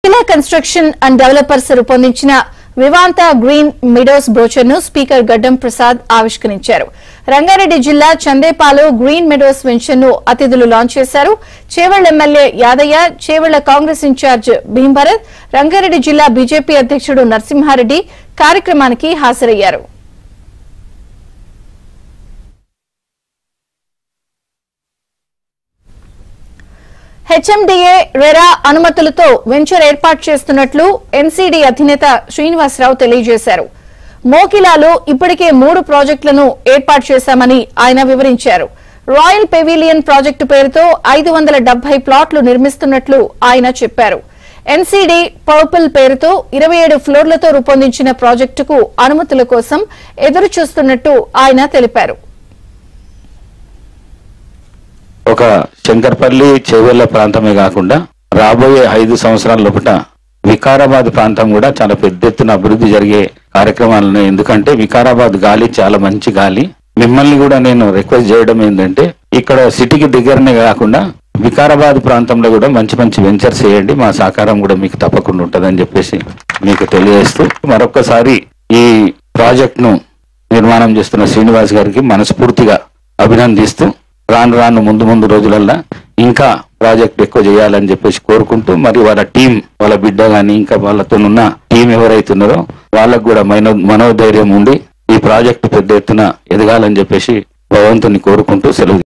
Mithila construction and developers రూపొందించిన Vivanta green meadows brochure ను speaker గడ్డం ప్రసాద్ ఆవిష్కరించారు. రంగారెడ్డి జిల్లా చందేపాలు గ్రీన్ మీడోస్ వెంచర్ ను అతిథులు లాంచ్ చేశారు. చేవెళ్ల ఎమ్మెల్యే యాదయ్య, చేవెళ్ల కాంగ్రెస్ ఇన్ఛార్జ్ భీంభరత్, రంగారెడ్డి జిల్లా బీజేపీ అధ్యక్షుడు నరసింహారెడ్డి కార్యక్రమానికి హాజరయ్యారు. హెచ్ఎండిఏ రెరా అనుమతులతో వెంచర్ ఏర్పాటు చేస్తున్నట్లు ఎన్సీడీ అధినేత శ్రీనివాసరావు తెలియజేశారు. మోకిలాలో ఇప్పటికే 3 ప్రాజెక్టులను ఏర్పాటు చేశామని ఆయన వివరించారు. రాయల్ పెవిలియన్ ప్రాజెక్టు పేరుతో 570 ప్లాట్లు నిర్మిస్తున్నట్లు ఆయన చెప్పారు. ఎన్సీడీ పర్పుల్ పేరుతో 27 ఫ్లోర్లతో రూపొందించిన ప్రాజెక్టుకు అనుమతుల కోసం ఎదురు చూస్తున్నట్టు ఆయన తెలిపారు. ఒక శంకర్పల్లి చేవెళ్ల ప్రాంతమే కాకుండా రాబోయే 5 సంవత్సరాల లోపల వికారాబాద్ ప్రాంతం కూడా చాలా పెద్ద ఎత్తున అభివృద్ధి జరిగే కార్యక్రమాలను, ఎందుకంటే వికారాబాద్ గాలి చాలా మంచి గాలి. మిమ్మల్ని కూడా నేను రిక్వెస్ట్ చేయడం ఏంటంటే ఇక్కడ సిటీకి దగ్గరనే కాకుండా వికారాబాద్ ప్రాంతంలో కూడా మంచి మంచి వెంచర్స్ చేయండి, మా సహకారం కూడా మీకు తప్పకుండా ఉంటుందని చెప్పేసి మీకు తెలియజేస్తూ మరొకసారి ఈ ప్రాజెక్ట్ ను నిర్మాణం చేస్తున్న శ్రీనివాస్ గారికి మనస్ఫూర్తిగా అభినందిస్తూ రాను ముందు రోజులల్లో ఇంకా ప్రాజెక్ట్ ఎక్కువ చేయాలని చెప్పేసి కోరుకుంటూ, మరి వాళ్ళ టీం, వాళ్ళ బిడ్డ గాని ఇంకా వాళ్ళతో ఉన్న టీం ఎవరైతున్నారో వాళ్ళకు కూడా మనోధైర్యం ఉండి ఈ ప్రాజెక్టు పెద్ద ఎత్తున ఎదగాలని చెప్పేసి భగవంతుని కోరుకుంటూ సెలవు.